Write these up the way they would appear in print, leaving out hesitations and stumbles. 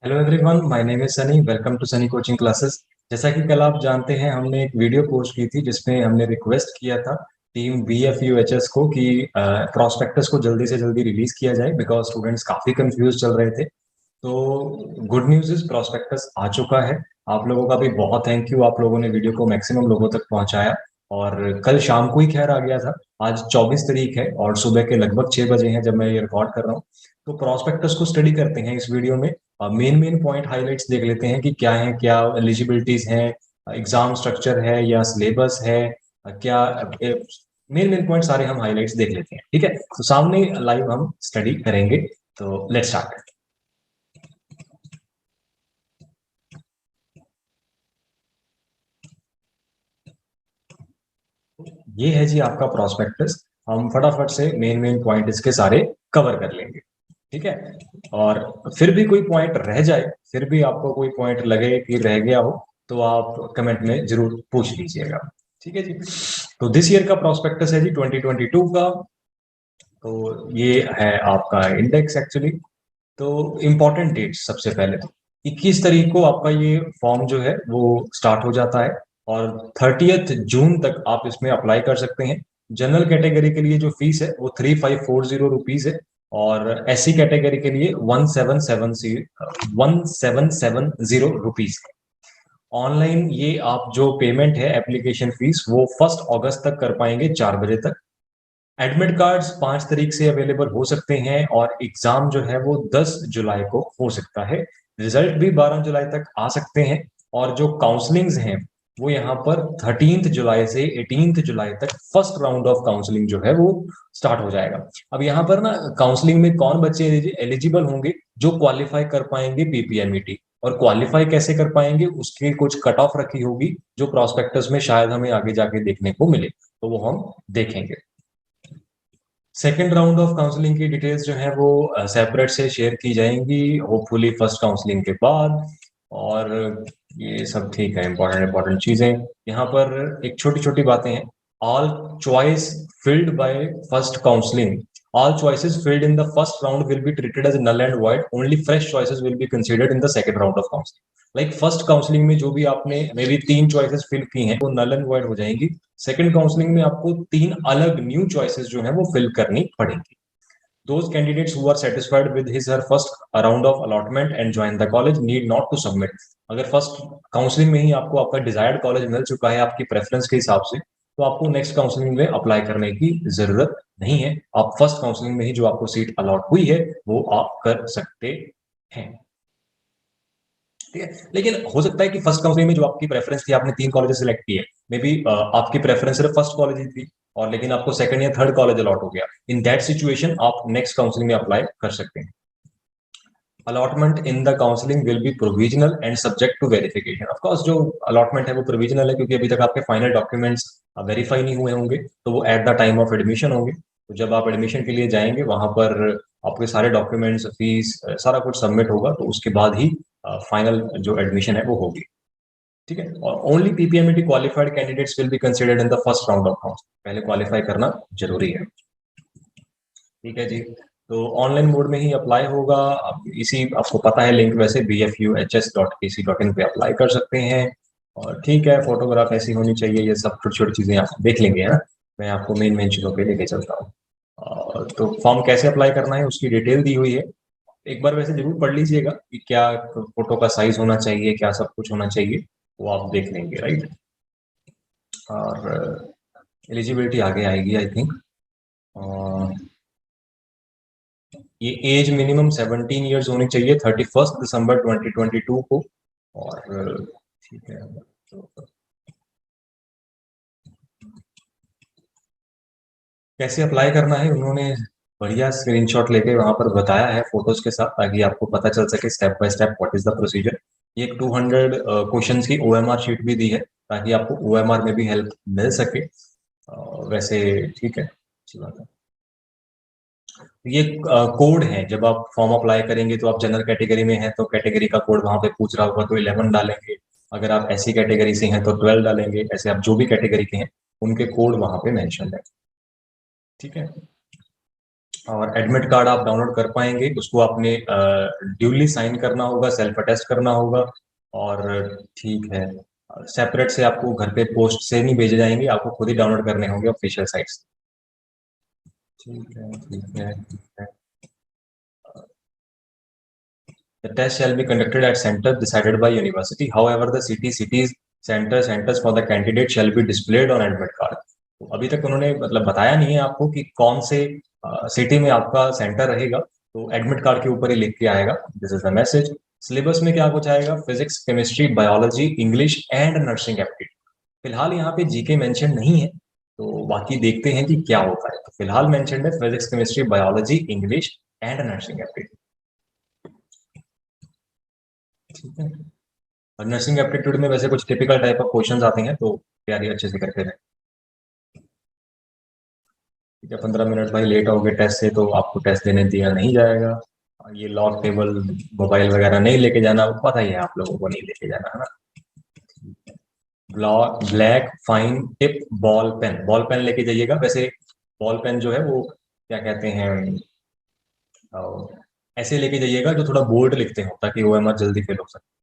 Hello everyone, my name is Sunny. Welcome to Sunny coaching classes. जैसा कि कल आप जानते हैं, हमने एक वीडियो पोस्ट की थी जिसमें हमने रिक्वेस्ट किया था टीम BFUHS को कि प्रॉस्पेक्टस को जल्दी से जल्दी रिलीज किया जाए बिकॉज स्टूडेंट्स काफी कंफ्यूज चल रहे थे। तो गुड न्यूज इज प्रॉस्पेक्टस आ चुका है। आप लोगों का भी बहुत थैंक यू, आप लोगों ने वीडियो को मैक्सिमम लोगों तक पहुंचाया। और कल शाम को ही खैर आ गया था। आज 24 तारीख है और सुबह के लगभग 6 बजे हैं जब मैं ये रिकॉर्ड कर रहा हूँ। तो प्रॉस्पेक्टस को स्टडी करते हैं इस वीडियो में। मेन मेन पॉइंट हाइलाइट्स देख लेते हैं कि क्या है, क्या एलिजिबिलिटीज हैं, एग्जाम स्ट्रक्चर है या सिलेबस है, क्या मेन मेन पॉइंट सारे हम हाइलाइट्स देख लेते हैं। ठीक है, तो सामने लाइव हम स्टडी करेंगे। तो लेट्स स्टार्ट। ये है जी आपका प्रॉस्पेक्टस। हम फटाफट से मेन मेन पॉइंट इसके सारे कवर कर लेंगे। ठीक है, और फिर भी कोई पॉइंट रह जाए, फिर भी आपको कोई पॉइंट लगे कि रह गया हो, तो आप कमेंट में जरूर पूछ लीजिएगा। ठीक है जी। तो दिस ईयर का प्रॉस्पेक्टस है जी 2022 का। तो ये है आपका इंडेक्स एक्चुअली। तो इम्पोर्टेंट डेट्स सबसे पहले तो 21 तारीख को आपका ये फॉर्म जो है वो स्टार्ट हो जाता है और 30 जून तक आप इसमें अप्लाई कर सकते हैं। जनरल कैटेगरी के लिए जो फीस है वो 3540 रुपीज है और SC कैटेगरी के लिए 1770 रुपीज है। ऑनलाइन ये आप जो पेमेंट है एप्लीकेशन फीस वो 1 अगस्त तक कर पाएंगे 4 बजे तक। एडमिट कार्ड्स 5 तारीख से अवेलेबल हो सकते हैं और एग्जाम जो है वो 10 जुलाई को हो सकता है। रिजल्ट भी 12 जुलाई तक आ सकते हैं। और जो काउंसलिंग्स हैं वो यहाँ पर 13 जुलाई से 18 जुलाई तक फर्स्ट राउंड ऑफ काउंसलिंग जो है वो स्टार्ट हो जाएगा। अब यहाँ पर ना काउंसलिंग में कौन बच्चे एलिजिबल होंगे? जो क्वालिफाई कर पाएंगे PPMET। और क्वालिफाई कैसे कर पाएंगे उसकी कुछ कट ऑफ रखी होगी जो प्रॉस्पेक्टस में शायद हमें आगे जाके देखने को मिले, तो वो हम देखेंगे। सेकेंड राउंड ऑफ काउंसलिंग की डिटेल्स जो है वो सेपरेट से शेयर की जाएंगी होपफुली फर्स्ट काउंसलिंग के बाद। और ये सब ठीक है, इंपॉर्टेंट इंपॉर्टेंट चीजें यहाँ पर एक छोटी छोटी बातें हैं। All choice filled by first counselling, all choices filled in the first round will be treated as null and void. Only fresh choices will be considered in the second round of counseling. Like first counselling में जो भी आपने may be 3 choices fill की हैं वो null and void हो जाएंगी। Second counselling में आपको 3 अलग न्यू चॉइसेस जो है वो फिल करनी पड़ेंगी। Those candidates who are satisfied with his or first round of allotment and join the college need not to submit. अगर फर्स्ट काउंसलिंग में ही आपको आपका डिजायर्ड कॉलेज मिल चुका है आपकी प्रेफरेंस के हिसाब से, तो आपको नेक्स्ट काउंसलिंग में अप्लाई करने की जरूरत नहीं है। आप फर्स्ट काउंसलिंग में ही जो आपको सीट अलॉट हुई है वो आप कर सकते हैं। ठीक है, लेकिन हो सकता है कि फर्स्ट काउंसलिंग में जो आपकी प्रेफरेंस थी, आपने 3 कॉलेज सेलेक्ट किए, मे बी आपकी प्रेफरेंस सिर्फ फर्स्ट कॉलेज ही थी और लेकिन आपको सेकंड या थर्ड कॉलेज अलॉट हो गया। इन दैट सिचुएशन आप नेक्स्ट काउंसलिंग में अप्लाई कर सकते हैं। Allotment in the counselling will be provisional and subject to verification. Of course जो अलॉटमेंट है वो प्रोविजनल है क्योंकि अभी तक आपके फाइनल डॉक्यूमेंट्स वेरीफाई नहीं हुए होंगे, तो वो at the time of admission होंगे। तो जब आप एडमिशन के लिए जाएंगे वहां पर आपके सारे डॉक्यूमेंट्स, फीस, सारा कुछ सबमिट होगा, तो उसके बाद ही फाइनल जो एडमिशन है वो होगी। ठीक है, और only PPMET qualified candidates will be considered in the first round of counselling. पहले क्वालिफाई करना जरूरी है। ठीक है जी। तो ऑनलाइन मोड में ही अप्लाई होगा। अब इसी आपको पता है लिंक, वैसे bfuhs.ac.in पे अप्लाई कर सकते हैं। और ठीक है, फोटोग्राफ ऐसी होनी चाहिए, ये सब छोटी छोटी चीजें आप देख लेंगे, है ना। मैं आपको मेन मेन चीजों पे लेके चलता हूँ। तो फॉर्म कैसे अप्लाई करना है उसकी डिटेल दी हुई है। एक बार वैसे जरूर पढ़ लीजिएगा कि क्या फोटो का साइज होना चाहिए, क्या सब कुछ होना चाहिए, वो आप देख लेंगे, राइट। और एलिजिबिलिटी आगे आएगी आई थिंक। ये एज मिनिमम 17 ईयर्स होनी चाहिए 31 दिसंबर 2022 को। और ठीक है, तो कैसे अप्लाई करना है उन्होंने बढ़िया स्क्रीनशॉट लेके वहां पर बताया है फोटोज के साथ, ताकि आपको पता चल सके step by step what is the procedure. ये एक 200 क्वेश्चंस की OMR शीट भी दी है ताकि आपको OMR में भी हेल्प मिल सके। वैसे ठीक है, अच्छी बात है। ये कोड है, जब आप फॉर्म अप्लाई करेंगे तो आप जनरल कैटेगरी में हैं तो कैटेगरी का कोड वहां पे पूछ रहा होगा तो 11 डालेंगे। अगर आप SC कैटेगरी से हैं तो 12 डालेंगे। ऐसे आप जो भी कैटेगरी के हैं उनके कोड वहां पे मेंशन है। ठीक है, और एडमिट कार्ड आप डाउनलोड कर पाएंगे, उसको आपने ड्यूली साइन करना होगा, सेल्फ अटेस्ट करना होगा। और ठीक है, सेपरेट से आपको घर पे पोस्ट से नहीं भेजे जाएंगे, आपको खुद ही डाउनलोड करने होंगे ऑफिशियल साइट से। ठीक है, ठीक है, ठीक है। The test shall be conducted at center decided by university. However, the cities centers for the candidate shall be displayed on admit card. तो अभी तक उन्होंने मतलब बताया नहीं है आपको कि कौन से सिटी में आपका सेंटर रहेगा, तो एडमिट कार्ड के ऊपर ही लिख के आएगा, this is the message. Syllabus में क्या कुछ आएगा, physics, chemistry, biology, English and nursing aptitude. फिलहाल यहाँ पे जीके मेंशन नहीं है, तो बाकी देखते हैं कि क्या होता है। तो फिलहाल मेंशन है physics, chemistry, biology, English and nursing aptitude. ठीक है। और नर्सिंग एप्टीट्यूड में वैसे कुछ टिपिकल टाइप ऑफ क्वेश्चंस आते हैं, तो तैयारी अच्छे से करके रखें। ठीक है, 15 मिनट भाई लेट आओगे टेस्ट से तो आपको टेस्ट देने दिया नहीं जाएगा। ये लॉक टेबल, मोबाइल वगैरह नहीं लेके जाना, पता ही है आप लोगों को नहीं लेके जाना, है ना। Black fine tip ball pen लेके जाइएगा। वैसे बॉल पेन जो है वो क्या कहते हैं, ऐसे लेके जाइएगा जो थोड़ा बोल्ड लिखते हो, ताकि ओएमआर जल्दी फिल हो सके।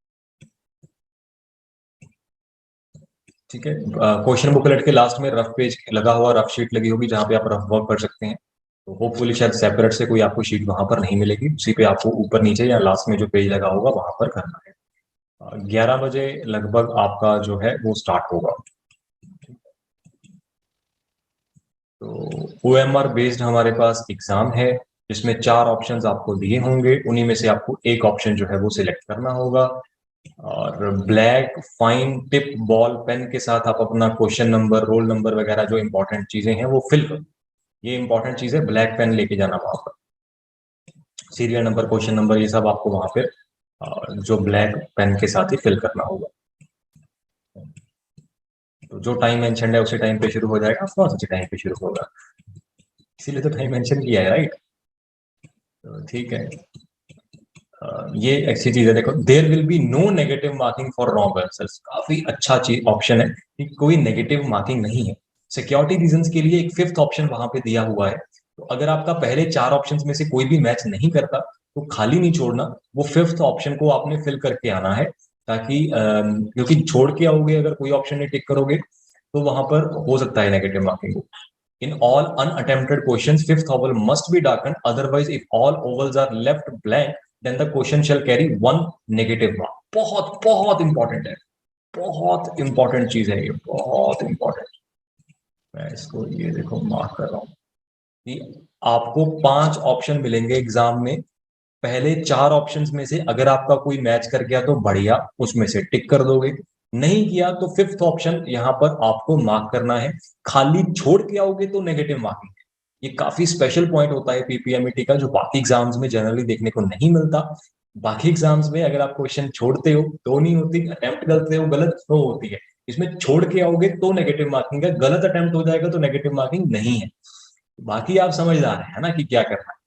ठीक है। क्वेश्चन बुकलेट के लास्ट में रफ पेज लगा हुआ, रफ शीट लगी होगी जहाँ पे आप रफ वर्क कर सकते हैं। तो होपफुली शायद सेपरेट से कोई आपको शीट वहां पर नहीं मिलेगी, उसी पे आपको ऊपर नीचे या लास्ट में जो पेज लगा होगा वहां पर करना है। 11 बजे लगभग आपका जो है वो स्टार्ट होगा। तो ओएमआर बेस्ड हमारे पास एग्जाम है, जिसमें 4 ऑप्शंस आपको दिए होंगे, उन्हीं में से आपको एक ऑप्शन जो है वो सिलेक्ट करना होगा। और black fine tip ball pen के साथ आप अपना क्वेश्चन नंबर, रोल नंबर वगैरह जो इंपॉर्टेंट चीजें हैं वो फिल करो। ये इंपॉर्टेंट चीज है, ब्लैक पेन लेके जाना वहां पर। सीरियल नंबर, क्वेश्चन नंबर, ये सब आपको वहां पर जो ब्लैक पेन के साथ ही फिल करना होगा। तो जो टाइम मेंशन है उसी टाइम पे शुरू हो जाएगा, ऑफकोर्स उसी टाइम पे शुरू होगा, इसीलिए तो टाइम मेंशन किया है, राइट। तो ठीक है। ये अच्छी चीज है, देखो, there will be no negative marking for wrong answers. काफी अच्छा चीज ऑप्शन है कि कोई नेगेटिव मार्किंग नहीं है। सिक्योरिटी रीजंस के लिए एक फिफ्थ ऑप्शन वहां पे दिया हुआ है। तो अगर आपका पहले 4 ऑप्शंस में से कोई भी मैच नहीं करता तो खाली नहीं छोड़ना, वो फिफ्थ ऑप्शन को आपने फिल करके आना है। ताकि क्योंकि छोड़ के आओगे अगर कोई ऑप्शन नहीं टिक करोगे तो वहां पर हो सकता है negative marking. In all unattempted questions, fifth oval must be darkened. Otherwise, if all ovals are left blank, then the question shall carry 1 negative mark. बहुत बहुत इंपॉर्टेंट है, बहुत इंपॉर्टेंट चीज है ये, बहुत इंपॉर्टेंट। मैं इसको ये देखो मार्क कर रहा हूँ कि आपको 5 ऑप्शन मिलेंगे एग्जाम में। पहले 4 ऑप्शंस में से अगर आपका कोई मैच कर गया तो बढ़िया, उसमें से टिक कर दोगे। नहीं किया तो फिफ्थ ऑप्शन यहाँ पर आपको मार्क करना है। खाली छोड़ के आओगे तो नेगेटिव मार्किंग है। ये काफी स्पेशल पॉइंट होता है पीपीएमईटी का, जो बाकी एग्जाम्स में जनरली देखने को नहीं मिलता। बाकी एग्जाम्स में अगर आप क्वेश्चन छोड़ते हो तो नहीं होती, अटेम्प्ट करते हो गलत तो होती है। इसमें छोड़ के आओगे तो नेगेटिव मार्किंग है, गलत अटेम्प्ट हो जाएगा तो नेगेटिव मार्किंग नहीं है। बाकी आप समझदार है ना कि क्या करना है।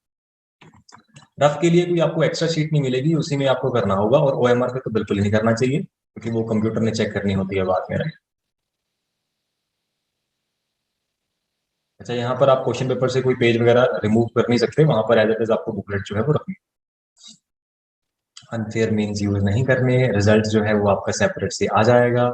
रफ के लिए कोई आपको एक्स्ट्रा शीट नहीं मिलेगी, उसी में आपको करना होगा। और ओएमआर पे तो बिल्कुल ही नहीं करना चाहिए, क्योंकि वो कंप्यूटर ने चेक करनी होती है बाद में, राइट। अच्छा, यहाँ पर आप क्वेश्चन पेपर से कोई पेज वगैरह रिमूव कर नहीं सकते, वहां पर एज इट इज आपको बुकलेट जो है वो रखनी। अनफेयर मीन्स यूज नहीं करने। रिजल्ट जो है वो आपका सेपरेट से आ जाएगा,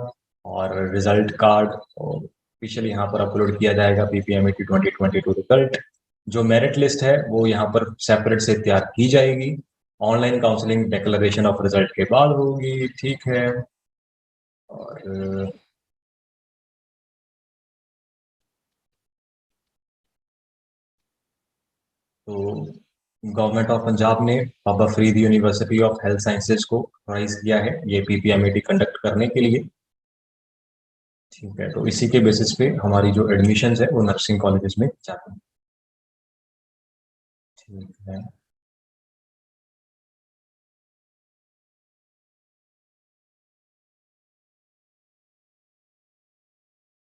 और रिजल्ट कार्ड ऑफिशियल यहाँ पर अपलोड किया जाएगा, पीपीएमईटी 2022 रिजल्ट। जो मेरिट लिस्ट है वो यहाँ पर सेपरेट से तैयार की जाएगी। Online counselling declaration of result के बाद होगी, ठीक है। और तो गवर्नमेंट ऑफ पंजाब ने Baba Farid university of health sciences को ऑथराइज किया है ये पीपीएमईटी कंडक्ट करने के लिए। ठीक है, तो इसी के बेसिस पे हमारी जो एडमिशन है वो नर्सिंग कॉलेजेस में जाती है। ठीक है।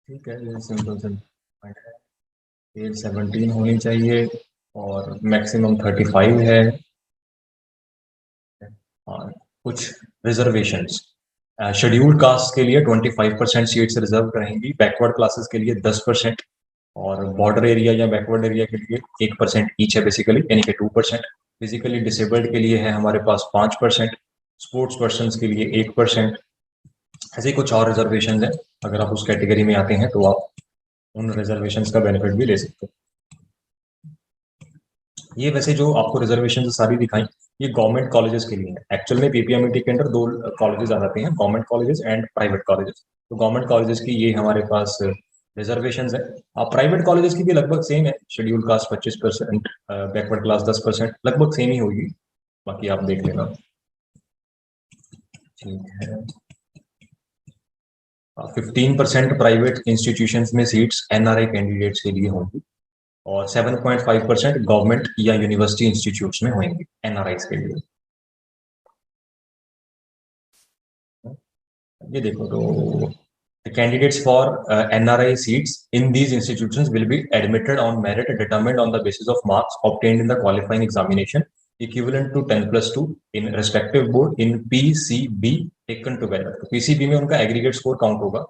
ठीक है, ये सिंपल सिंपल है। एज 17 होनी चाहिए, और मैक्सिमम 35 है। और कुछ रिजर्वेशंस, शेड्यूल्ड कास्ट के लिए 25% सीट्स रिजर्व रहेंगी, बैकवर्ड क्लासेस के लिए 10%, और बॉर्डर एरिया या बैकवर्ड एरिया के लिए 1% ईच है बेसिकली, यानी कि 2%। फिजिकली डिसेबल्ड के लिए है हमारे पास 5%, स्पोर्ट्स पर्सन के लिए 1%। ऐसे ही कुछ और रिजर्वेशन है, अगर आप उस कैटेगरी में आते हैं तो आप उन रिजर्वेशन का बेनिफिट भी ले सकते हैं। ये वैसे जो आपको रिजर्वेशन सारी दिखाई, ये गवर्नमेंट कॉलेजेस के लिए है। एक्चुअल में पीपीएमईटी के अंदर दो कॉलेजेस आ जाते हैं, government colleges and private colleges. तो गवर्नमेंट कॉलेजेस की ये हमारे पास रिजर्वेशन है। आप प्राइवेट कॉलेजेस की भी लगभग सेम है, शेड्यूल कास्ट 25%, बैकवर्ड क्लास 10%, लगभग सेम ही होगी, बाकी आप देख लेना। ठीक है, 15% प्राइवेट इंस्टीट्यूशंस में सीट्स एनआरआई कैंडिडेट्स के लिए होंगी और 7.5% गवर्नमेंट या यूनिवर्सिटी इंस्टीट्यूट्स में होंगे एनआरआईज के लिए। ये देखो, तो the candidates for NRI seats in these institutions will be admitted on merit determined on the basis of marks obtained in the qualifying examination equivalent to 10+2 in respective board in PCB taken together। तो PCB में उनका aggregate score count होगा।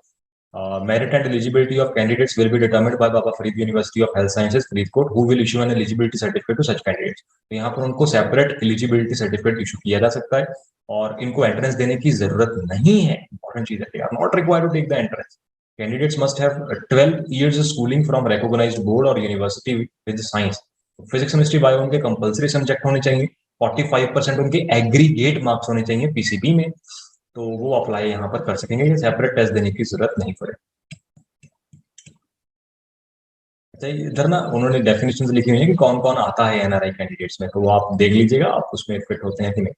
Merit and eligibility of candidates will be determined by Baba Farid University of Health Sciences, Faridkot, who will issue an eligibility certificate to such candidates। तो यहाँ पर उनको separate eligibility certificate issue किया जा सकता है और इनको एंट्रेंस देने की जरूरत नहीं है। इंपॉर्टेंट चीज है, they are not required to take the entrance. Candidates must have 12 years schooling from recognised board और university with science. Physics chemistry bio उनके कंपलसरी सब्जेक्ट होने चाहिए। 45% उनके एग्रीगेट मार्क्स होने चाहिए पीसीबी में, तो वो अप्लाई यहाँ पर कर सकेंगे, ये सेपरेट टेस्ट देने की जरूरत नहीं पड़े। अच्छा, इधर ना उन्होंने डेफिनेशंस लिखी हुई है कि कौन कौन आता है एनआरआई कैंडिडेट्स में, तो वो आप देख लीजिएगा, आप उसमें फिट होते हैं कि नहीं।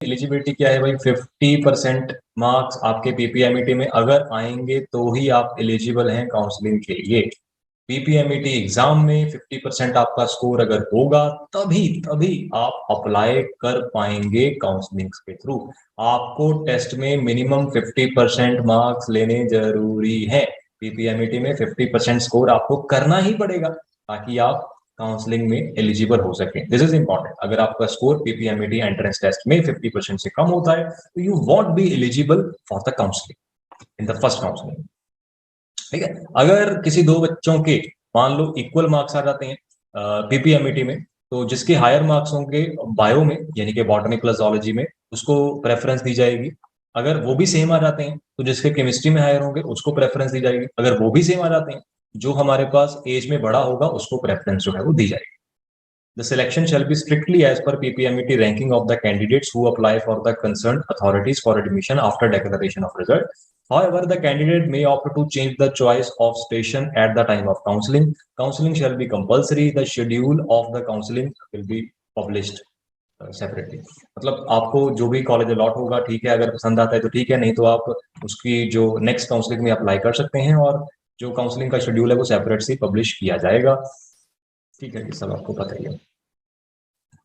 एलिजिबिलिटी क्या है भाई, 50% मार्क्स आपके पीपीएमईटी में अगर आएंगे तो ही आप एलिजिबल हैं काउंसलिंग के लिए। पीपीएमईटी एग्जाम में 50% आपका स्कोर अगर होगा तभी तभी आप अप्लाई कर पाएंगे काउंसलिंग के थ्रू। आपको टेस्ट में मिनिमम 50% मार्क्स लेने जरूरी है। पीपीएमईटी में 50% स्कोर आपको करना ही पड़ेगा ताकि आप काउंसलिंग में एलिजिबल हो सके। This is important. अगर आपका स्कोर पीपीएमईटी एंट्रेंस टेस्ट में 50% से कम होता है तो you want be eligible for the counselling in the first counselling. ठीक है, अगर किसी दो बच्चों के मान लो इक्वल मार्क्स आ जाते हैं पीपीएमईटी में, तो जिसके हायर मार्क्स होंगे बायो में यानी कि बॉटनी प्लस जूलॉजी में, उसको प्रेफरेंस दी जाएगी। अगर वो भी सेम आ जाते हैं तो जिसके केमिस्ट्री में हायर होंगे उसको प्रेफरेंस दी जाएगी। अगर वो भी सेम आ जाते हैं, जो हमारे पास एज में बड़ा होगा उसको प्रेफरेंस जो है वो दी जाएगी। The selection shall be strictly as per PPMET ranking of the candidates who apply for the concerned authorities for admission after declaration of result. However, the candidate may opt to change the choice of station at the time of counseling. Counseling shall be compulsory. The schedule of the counseling will be published separately. मतलब आपको जो भी college allot होगा, ठीक है, अगर पसंद आता है तो ठीक है, नहीं तो आप उसकी जो नेक्स्ट काउंसलिंग में अप्लाई कर सकते हैं और जो काउंसलिंग का शेड्यूल है वो सेपरेट से पब्लिश किया जाएगा। ठीक है, ये सब आपको पता ही है।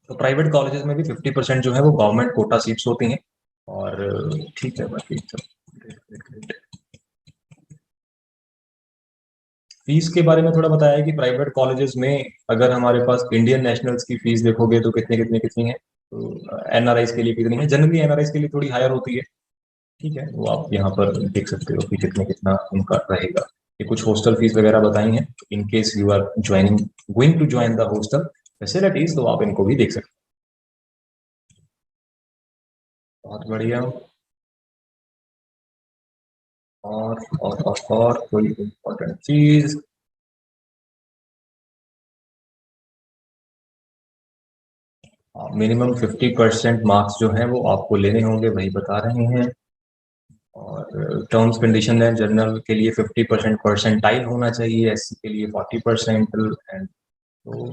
तो प्राइवेट कॉलेजेस में भी 50% जो है वो गवर्नमेंट कोटा सीट्स होती हैं और ठीक है, बाकी फीस के बारे में थोड़ा बताया है कि प्राइवेट कॉलेजेस में अगर हमारे पास इंडियन नेशनल्स की फीस देखोगे तो कितनी है, तो एनआरआईज के लिए कितनी है। जनरली एनआरआईज के लिए थोड़ी हायर होती है। ठीक है, वो आप यहाँ पर देख सकते हो कि कितना उनका रहेगा। ये कुछ हॉस्टल फीस वगैरह बताई हैं, in case you are going to join the hostel facilities, तो आप इनको भी देख सकते हो। बहुत बढ़िया। और कोई इम्पोर्टेंट चीज, मिनिमम 50% मार्क्स जो है वो आपको लेने होंगे, वही बता रहे हैं। और टर्म्स कंडीशन है, जनरल के लिए 50% परसेंटाइल होना चाहिए, एससी के लिए 40%। एंड तो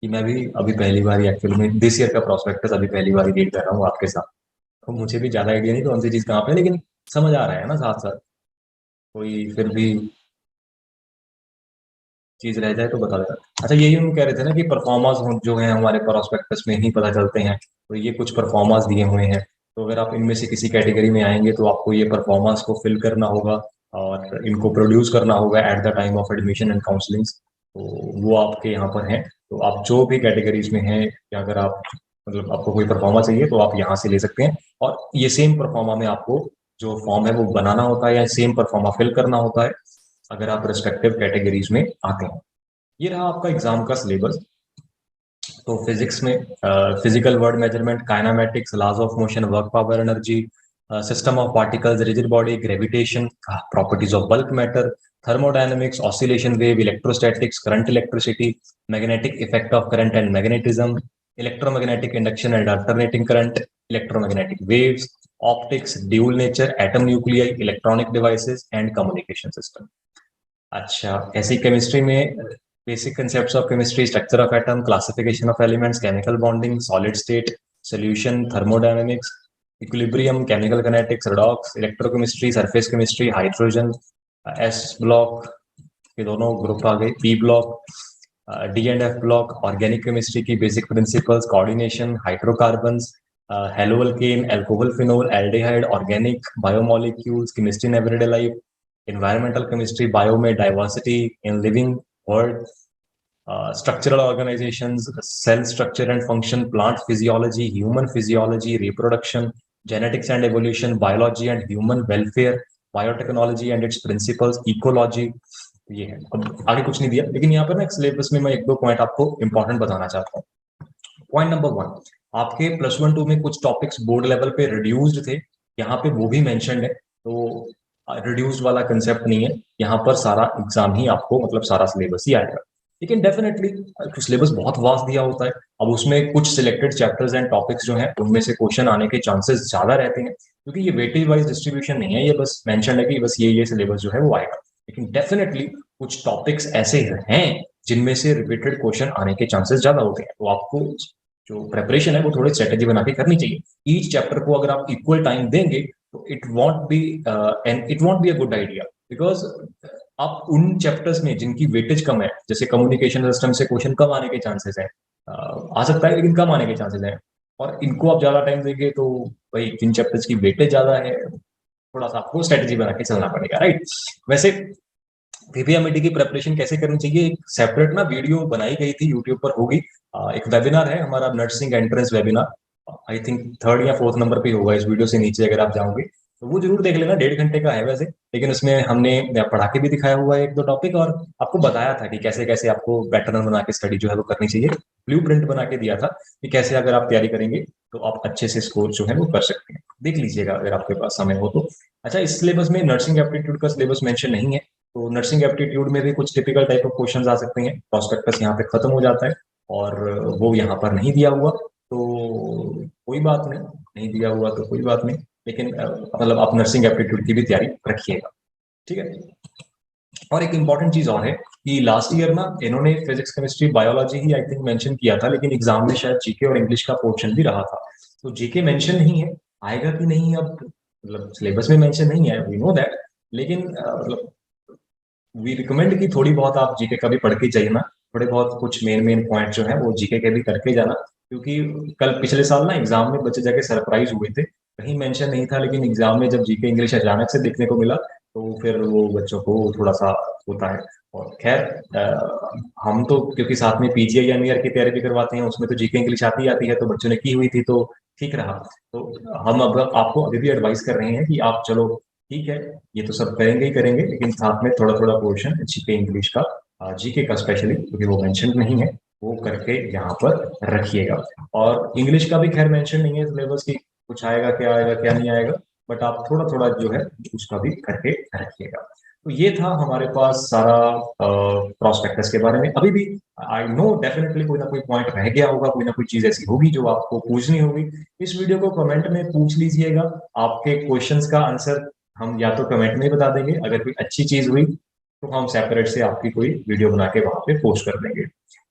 कि मैं भी अभी पहली बार एक्चुअली में दिस ईयर का प्रोस्पेक्टस अभी पहली बार रीड कर रहा हूँ आपके साथ, तो मुझे भी ज्यादा आइडिया नहीं कौन सी चीज कहाँ पे, लेकिन समझ आ रहा है ना साथ साथ, कोई फिर भी चीज रह जाए तो बता देना। अच्छा, यही हम कह रहे थे ना कि परफॉर्मर्स जो है हमारे प्रोस्पेक्टस में ही पता चलते हैं, तो ये कुछ परफॉर्मर्स दिए हुए हैं। तो अगर आप इनमें से किसी कैटेगरी में आएंगे तो आपको ये परफॉर्मर्स को फिल करना होगा और इनको प्रोड्यूस करना होगा at the time of admission and counselling. तो वो आपके यहाँ पर हैं, तो आप जो भी कैटेगरीज में हैं, या अगर आप मतलब आपको कोई परफॉर्मा चाहिए तो आप यहाँ से ले सकते हैं, और ये सेम परफॉर्मा में आपको जो फॉर्म है वो बनाना होता है या सेम परफॉर्मा फिल करना होता है अगर आप रिस्पेक्टिव कैटेगरीज में आते हैं। ये रहा आपका एग्जाम का सिलेबस। तो फिजिक्स में physical world measurement, kinematics, laws of motion, work power energy, system of particles, rigid body, gravitation, properties of bulk matter, thermodynamics, oscillation wave, electrostatics, current electricity, magnetic effect of current and magnetism, electromagnetic induction and alternating current, electromagnetic waves, optics, dual nature, atom nuclei, electronic devices and communication system। अच्छा, ऐसी chemistry में basic concepts of chemistry, structure of atom, classification of elements, chemical bonding, solid state solution, thermodynamics, equilibrium, chemical kinetics, redox, electrochemistry, surface chemistry, hydrogen, S block के दोनों group आ गए, P block, D and F block, organic chemistry की basic principles, coordination, hydrocarbons, haloalkane, alcohol, phenol, aldehyde, organic biomolecules, chemistry in everyday life, environmental chemistry, bio में diversity in living world, structural organizations, cell structure and function, plant physiology, human physiology, reproduction, genetics and evolution, biology and human welfare, biotechnology and its principles, ecology। ये है, अब आगे कुछ नहीं दिया, लेकिन यहाँ पर ना सिलेबस में मैं एक दो पॉइंट आपको इंपॉर्टेंट बताना चाहता हूँ। पॉइंट नंबर 1, आपके +1-2 में कुछ टॉपिक्स बोर्ड लेवल पे रिड्यूस्ड थे, यहाँ पे वो भी मेंशन्ड है, तो रिड्यूस्ड वाला कंसेप्ट नहीं है, यहाँ पर सारा एग्जाम ही आपको मतलब सारा सिलेबस ही आएगा। लेकिन डेफिनेटली सिलेबस बहुत वास्ट दिया होता है, अब उसमें कुछ सिलेक्टेड चैप्टर्स एंड टॉपिक्स जो हैं उनमें से क्वेश्चन आने के चांसेस ज्यादा रहते हैं, क्योंकि ये वेटेज वाइज डिस्ट्रीब्यूशन नहीं है, ये बस मेंशन है कि बस ये सिलेबस जो है वो आएगा। लेकिन डेफिनेटली कुछ टॉपिक्स ऐसे हैं जिनमें से रिपीटेड क्वेश्चन आने के चांसेस ज्यादा होते हैं, तो आपको जो प्रेपरेशन है वो थोड़ी स्ट्रेटेजी बना के करनी चाहिए। ईच चैप्टर को अगर आप इक्वल टाइम देंगे तो it won't be a good idea, because आप उन चैप्टर्स में जिनकी वेटेज कम है, जैसे कम्युनिकेशन सिस्टम से क्वेश्चन कम आने के चांसेस है, आ सकता है लेकिन कम आने के चांसेस है, और इनको आप ज्यादा टाइम देंगे तो भाई जिन चैप्टर्स की वेटेज ज्यादा है थोड़ा सा आपको स्ट्रेटेजी बना के चलना पड़ेगा, राइट। वैसे पीपीएमईटी की प्रिपरेशन कैसे करनी चाहिए, एक सेपरेट ना वीडियो बनाई गई थी, यूट्यूब पर होगी, एक वेबिनार है हमारा nursing entrance webinar, I think 3rd या 4th नंबर पे होगा, इस वीडियो से नीचे अगर आप जाओगे तो वो जरूर देख लेना, 1.5 घंटे का है वैसे, लेकिन उसमें हमने पढ़ा के भी दिखाया हुआ है 1-2 टॉपिक, और आपको बताया था कि कैसे कैसे आपको पैटर्न बना के स्टडी जो है वो करनी चाहिए, ब्लूप्रिंट बना के दिया था कि कैसे अगर आप तैयारी करेंगे तो आप अच्छे से स्कोर जो है वो कर सकते हैं, देख लीजिएगा अगर आपके पास समय हो तो। अच्छा, इस सिलेबस में नर्सिंग एप्टीट्यूड का सिलेबस मेंशन नहीं है, तो नर्सिंग एप्टीट्यूड में भी कुछ टिपिकल टाइप ऑफ क्वेश्चंस आ सकते हैं, प्रोस्पेक्टस यहाँ पे खत्म हो जाता है और वो यहाँ पर नहीं दिया हुआ, तो कोई बात नहीं, नहीं दिया हुआ तो कोई बात नहीं, लेकिन मतलब आप नर्सिंग एप्टीट्यूड की भी तैयारी रखिएगा, ठीक है। और एक इंपॉर्टेंट चीज और है कि लास्ट ईयर ना इन्होंने physics, chemistry, biology he I think mention किया था, लेकिन एग्जाम में शायद जीके और इंग्लिश का पोर्शन भी रहा था, तो जीके मेंशन नहीं है, आएगा कि नहीं अब मतलब सिलेबस में मेंशन नहीं है, वी नो दैट, लेकिन मतलब वी रिकमेंड कि थोड़ी बहुत आप जीके का भी पढ़ के जाइए ना, थोड़े बहुत कुछ मेन पॉइंट जो है वो जीके के भी करके जाना, क्योंकि कल पिछले साल ना एग्जाम में बच्चे जाके सरप्राइज हुए थे, कहीं मेंशन नहीं था, लेकिन एग्जाम में जब जीके इंग्लिश अचानक से देखने को मिला तो फिर वो बच्चों को थोड़ा सा होता है। और खैर हम तो क्योंकि साथ में पीजीआई एमईआर की तैयारी भी करवाते हैं, उसमें तो जीके इंग्लिश आती है, तो बच्चों ने की हुई थी तो ठीक रहा, तो हम अब आपको अभी भी एडवाइस कर रहे हैं कि आप चलो ठीक है, ये तो सब करेंगे ही करेंगे, लेकिन साथ में थोड़ा थोड़ा पोर्शन जीके इंग्लिश का, जीके का स्पेशली क्योंकि वो मेंशन नहीं है, वो करके यहाँ पर रखिएगा। और इंग्लिश का भी खैर मेंशन नहीं है सिलेबस की, कुछ आएगा क्या नहीं आएगा, बट आप थोड़ा थोड़ा जो है उसका भी करके रखिएगा। तो ये था हमारे पास सारा प्रोस्पेक्टस के बारे में। अभी भी आई नो डेफिनेटली कोई ना कोई पॉइंट रह गया होगा, कोई ना कोई चीज ऐसी होगी जो आपको पूछनी होगी, इस वीडियो को कमेंट में पूछ लीजिएगा, आपके क्वेश्चंस का आंसर हम या तो कमेंट में बता देंगे, अगर कोई अच्छी चीज हुई तो हम सेपरेट से आपकी कोई वीडियो बना के वहां पे पोस्ट कर देंगे।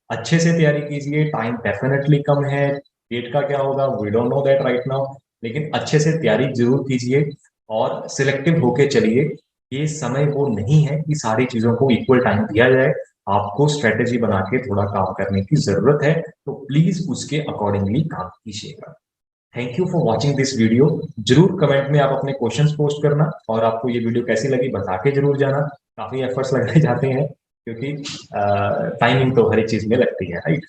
अच्छे से तैयारी कीजिए, टाइम डेफिनेटली कम है, डेट का क्या होगा we don't know that right now, लेकिन अच्छे से तैयारी जरूर कीजिए और सिलेक्टिव होके चलिए। ये समय वो नहीं है कि सारी चीजों को इक्वल टाइम दिया जाए, आपको स्ट्रेटेजी बना के थोड़ा काम करने की जरूरत है, तो प्लीज उसके अकॉर्डिंगली काम कीजिएगा। Thank you for watching this video. जरूर कमेंट में आप अपने क्वेश्चंस पोस्ट करना, और आपको ये वीडियो कैसी लगी बता के जरूर जाना, काफी एफर्ट्स लगाए जाते हैं क्योंकि टाइमिंग तो हर एक चीज में लगती है, right.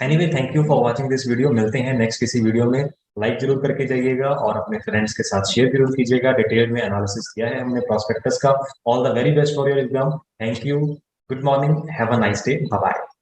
Anyway, thank you for watching this video. मिलते हैं नेक्स्ट किसी वीडियो में। लाइक जरूर करके जाइएगा और अपने फ्रेंड्स के साथ शेयर जरूर कीजिएगा। डिटेल में एनालिसिस किया है हमने प्रॉस्पेक्टस का। All the very best for your exam. Thank you. Good morning. Have a nice day. Bye bye.